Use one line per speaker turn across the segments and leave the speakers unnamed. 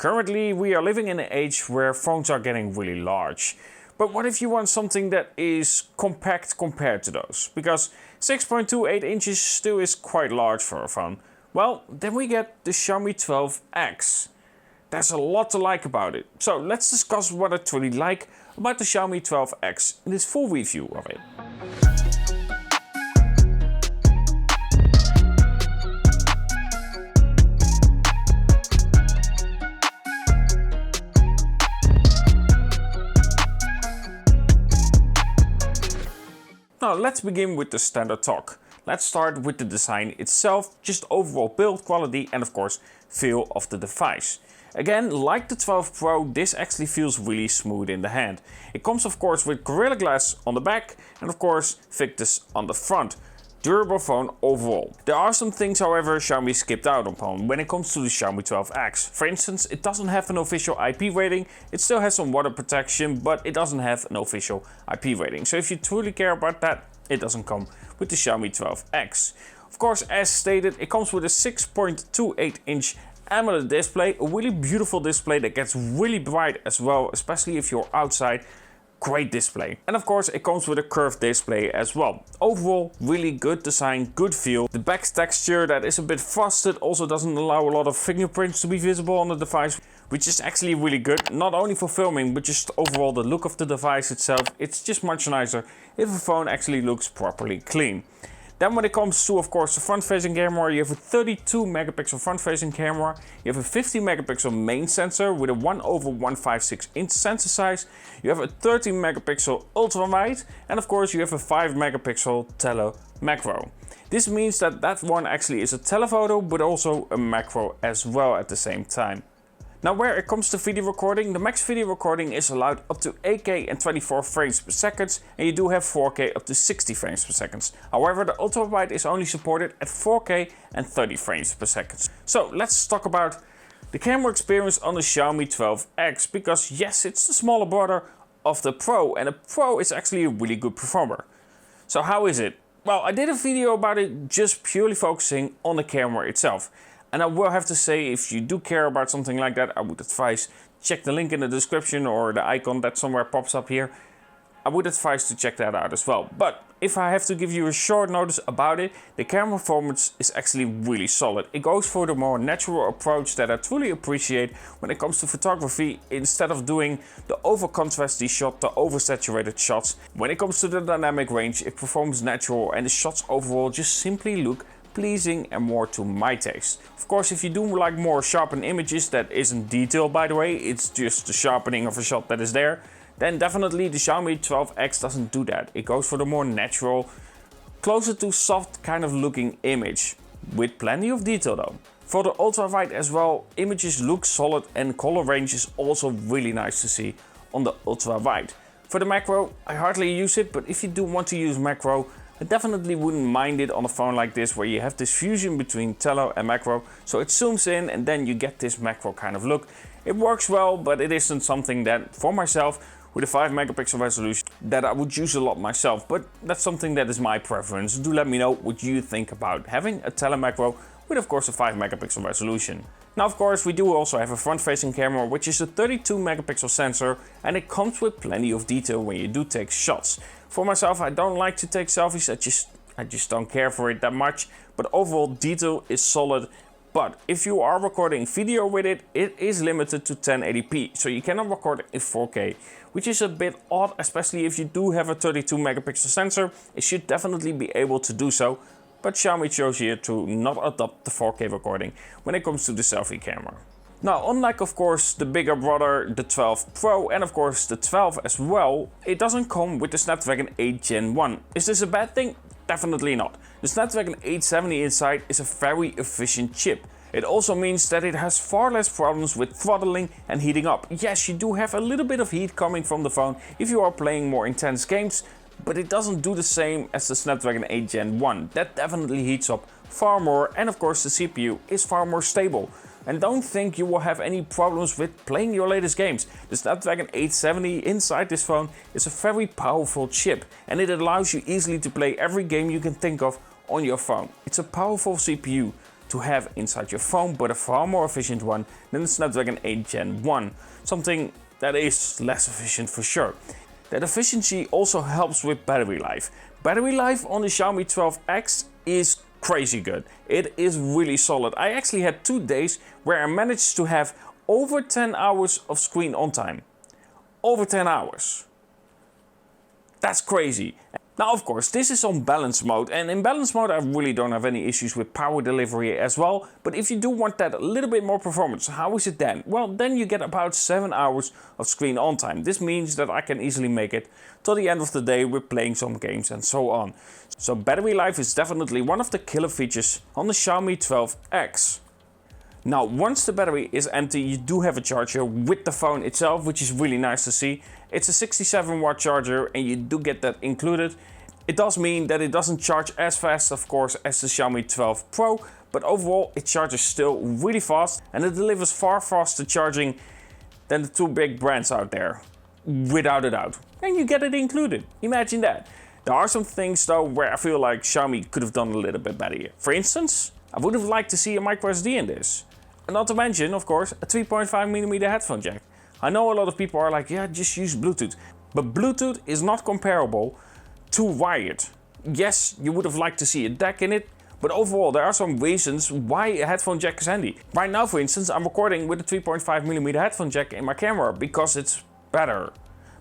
Currently, we are living in an age where phones are getting really large. But what if you want something that is compact compared to those? Because 6.28 inches still is quite large for a phone. Well, then we get the Xiaomi 12X. There's a lot to like about it. So let's discuss what I truly like about the Xiaomi 12X in this full review of it. Now let's begin with the standard talk. Let's start with the design itself, just overall build quality and of course feel of the device. Again, like the 12 Pro, this actually feels really smooth in the hand. It comes of course with Gorilla Glass on the back and of course thickness on the front. Durable phone overall. There are some things however Xiaomi skipped out upon when it comes to the Xiaomi 12X. For instance, it doesn't have an official IP rating, it still has some water protection, but it doesn't have an official IP rating. So if you truly care about that, it doesn't come with the Xiaomi 12X. Of course, as stated, it comes with a 6.28 inch AMOLED display, a really beautiful display that gets really bright as well, especially if you're outside. Great display. And of course it comes with a curved display as well. Overall, really good design, good feel. The back texture that is a bit frosted also doesn't allow a lot of fingerprints to be visible on the device, which is actually really good. Not only for filming, but just overall the look of the device itself. It's just much nicer if a phone actually looks properly clean. Then when it comes to, of course, the front-facing camera, you have a 32 megapixel front-facing camera, you have a 50 megapixel main sensor with a 1/156 inch sensor size, you have a 13 megapixel ultra-wide, and of course you have a 5 megapixel tele macro. This means that that one actually is a telephoto, but also a macro as well at the same time. Now where it comes to video recording, the max video recording is allowed up to 8K and 24 frames per second, and you do have 4K up to 60 frames per second. However, the ultra-wide is only supported at 4K and 30 frames per second. So let's talk about the camera experience on the Xiaomi 12X, because yes, it's the smaller brother of the Pro, and the Pro is actually a really good performer. So how is it? Well, I did a video about it just purely focusing on the camera itself. And I will have to say, if you do care about something like that, I would advise check the link in the description or the icon that somewhere pops up here. I would advise to check that out as well. But if I have to give you a short notice about it, the camera performance is actually really solid. It goes for the more natural approach that I truly appreciate when it comes to photography, instead of doing the over contrasty shot, the oversaturated shots. When it comes to the dynamic range, it performs natural and the shots overall just simply look pleasing and more to my taste. Of course, if you do like more sharpened images that isn't detailed, by the way, it's just the sharpening of a shot that is there, then definitely the Xiaomi 12X doesn't do that. It goes for the more natural, closer to soft kind of looking image, with plenty of detail though. For the ultra wide as well, images look solid and color range is also really nice to see on the ultra wide. For the macro, I hardly use it, but if you do want to use macro, I definitely wouldn't mind it on a phone like this, where you have this fusion between tele and macro, so it zooms in and then you get this macro kind of look. It works well, but it isn't something that, for myself, with a 5 megapixel resolution, that I would use a lot myself, but that's something that is my preference. Do let me know what you think about having a tele macro with of course a 5 megapixel resolution. Now of course we do also have a front-facing camera, which is a 32 megapixel sensor, and it comes with plenty of detail when you do take shots. For myself, I don't like to take selfies, I just don't care for it that much, but overall detail is solid. But if you are recording video with it, it is limited to 1080p, so you cannot record in 4K, which is a bit odd, especially if you do have a 32 megapixel sensor. It should definitely be able to do so, but Xiaomi chose here to not adopt the 4K recording when it comes to the selfie camera. Now, unlike of course the bigger brother, the 12 Pro, and of course the 12 as well, it doesn't come with the Snapdragon 8 Gen 1. Is this a bad thing? Definitely not. The Snapdragon 870 inside is a very efficient chip. It also means that it has far less problems with throttling and heating up. Yes, you do have a little bit of heat coming from the phone if you are playing more intense games, but it doesn't do the same as the Snapdragon 8 Gen 1. That definitely heats up far more, and of course the CPU is far more stable. And don't think you will have any problems with playing your latest games. The Snapdragon 870 inside this phone is a very powerful chip, and it allows you easily to play every game you can think of on your phone. It's a powerful CPU to have inside your phone, but a far more efficient one than the Snapdragon 8 Gen 1. Something that is less efficient for sure. That efficiency also helps with battery life. Battery life on the Xiaomi 12X is crazy good. It is really solid. I actually had 2 days where I managed to have over 10 hours of screen on time. Over 10 hours. That's crazy. Now of course this is on balance mode, and in balance mode I really don't have any issues with power delivery as well, but if you do want that a little bit more performance, how is it then? Well, then you get about 7 hours of screen on time. This means that I can easily make it till the end of the day with playing some games and so on. So battery life is definitely one of the killer features on the Xiaomi 12X. Now once the battery is empty, you do have a charger with the phone itself, which is really nice to see. It's a 67 watt charger and you do get that included. It does mean that it doesn't charge as fast of course as the Xiaomi 12 Pro, but overall it charges still really fast and it delivers far faster charging than the two big brands out there, without a doubt. And you get it included, imagine that. There are some things though where I feel like Xiaomi could have done a little bit better here. For instance, I would have liked to see a microSD in this. And not to mention, of course, a 3.5mm headphone jack. I know a lot of people are like, yeah, just use Bluetooth. But Bluetooth is not comparable to wired. Yes, you would have liked to see a DAC in it, but overall there are some reasons why a headphone jack is handy. Right now, for instance, I'm recording with a 3.5mm headphone jack in my camera because it's better.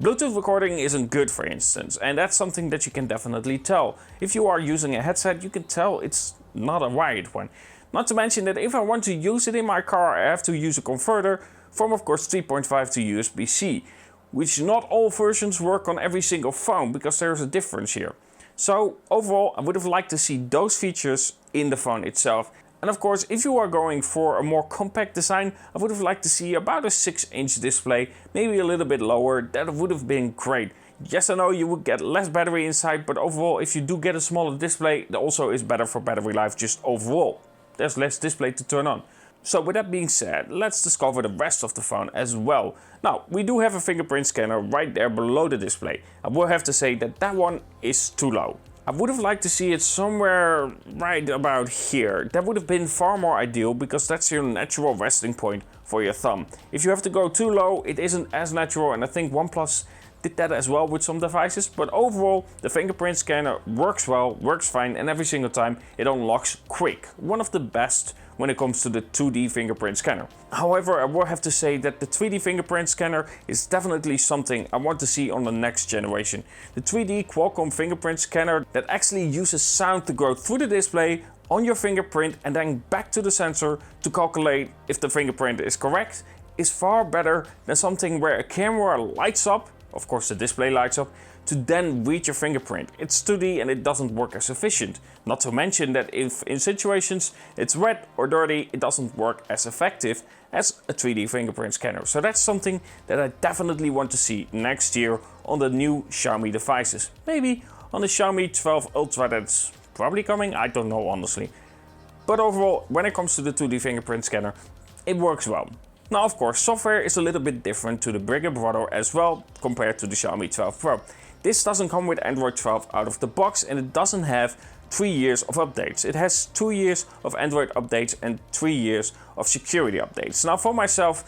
Bluetooth recording isn't good, for instance, and that's something that you can definitely tell. If you are using a headset, you can tell it's not a wired one. Not to mention that if I want to use it in my car, I have to use a converter from of course 3.5 to USB-C, which not all versions work on every single phone because there's a difference here. So overall I would have liked to see those features in the phone itself. And of course if you are going for a more compact design, I would have liked to see about a 6-inch display, maybe a little bit lower. That would have been great. Yes, I know you would get less battery inside, but overall if you do get a smaller display, that also is better for battery life just overall. There's less display to turn on. So with that being said, let's discover the rest of the phone as well. Now, we do have a fingerprint scanner right there below the display. I will have to say that that one is too low. I would have liked to see it somewhere right about here. That would have been far more ideal because that's your natural resting point for your thumb. If you have to go too low, it isn't as natural, and I think OnePlus did that as well with some devices, but overall the fingerprint scanner works well, works fine, and every single time it unlocks quick. One of the best when it comes to the 2D fingerprint scanner. However, I will have to say that the 3D fingerprint scanner is definitely something I want to see on the next generation. The 3D Qualcomm fingerprint scanner that actually uses sound to go through the display on your fingerprint and then back to the sensor to calculate if the fingerprint is correct is far better than something where a camera lights up, of course the display lights up, to then read your fingerprint. It's 2D and it doesn't work as efficient. Not to mention that if in situations it's wet or dirty, it doesn't work as effective as a 3D fingerprint scanner. So that's something that I definitely want to see next year on the new Xiaomi devices. Maybe on the Xiaomi 12 Ultra that's probably coming, I don't know honestly. But overall, when it comes to the 2D fingerprint scanner, it works well. Now of course, software is a little bit different to the bigger brother as well compared to the Xiaomi 12 Pro. This doesn't come with Android 12 out of the box and it doesn't have 3 years of updates. It has 2 years of Android updates and 3 years of security updates. Now for myself,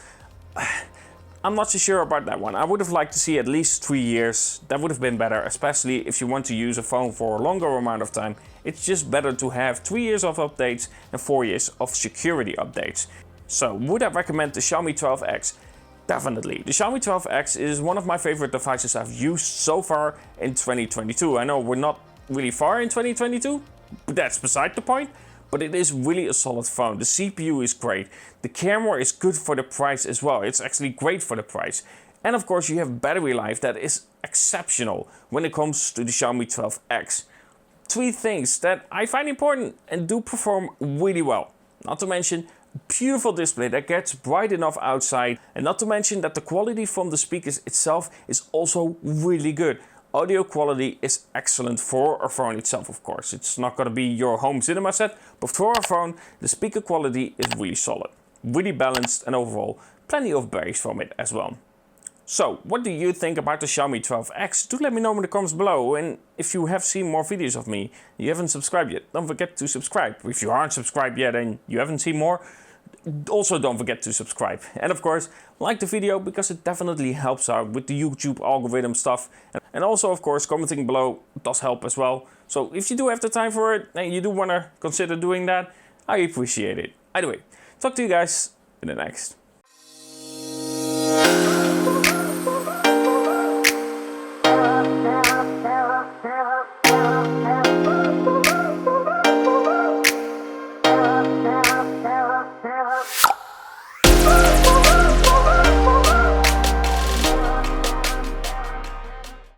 I'm not so sure about that one. I would have liked to see at least 3 years. That would have been better, especially if you want to use a phone for a longer amount of time. It's just better to have 3 years of updates and 4 years of security updates. So would I recommend the Xiaomi 12X? Definitely. The Xiaomi 12X is one of my favorite devices I've used so far in 2022. I know we're not really far in 2022, but that's beside the point. But it is really a solid phone. The CPU is great. The camera is good for the price as well. It's actually great for the price. And of course you have battery life that is exceptional when it comes to the Xiaomi 12X. 3 things that I find important and do perform really well. Not to mention beautiful display that gets bright enough outside, and not to mention that the quality from the speakers itself is also really good. Audio quality is excellent for a phone itself, of course. It's not going to be your home cinema set, but for a phone, the speaker quality is really solid, really balanced, and overall plenty of bass from it as well. So, what do you think about the Xiaomi 12X? Do let me know in the comments below. And if you have seen more videos of me, you haven't subscribed yet, don't forget to subscribe. If you aren't subscribed yet and you haven't seen more, also don't forget to subscribe. And of course, like the video because it definitely helps out with the YouTube algorithm stuff. And also, of course, commenting below does help as well. So if you do have the time for it and you do want to consider doing that, I appreciate it. Anyway, talk to you guys in the next.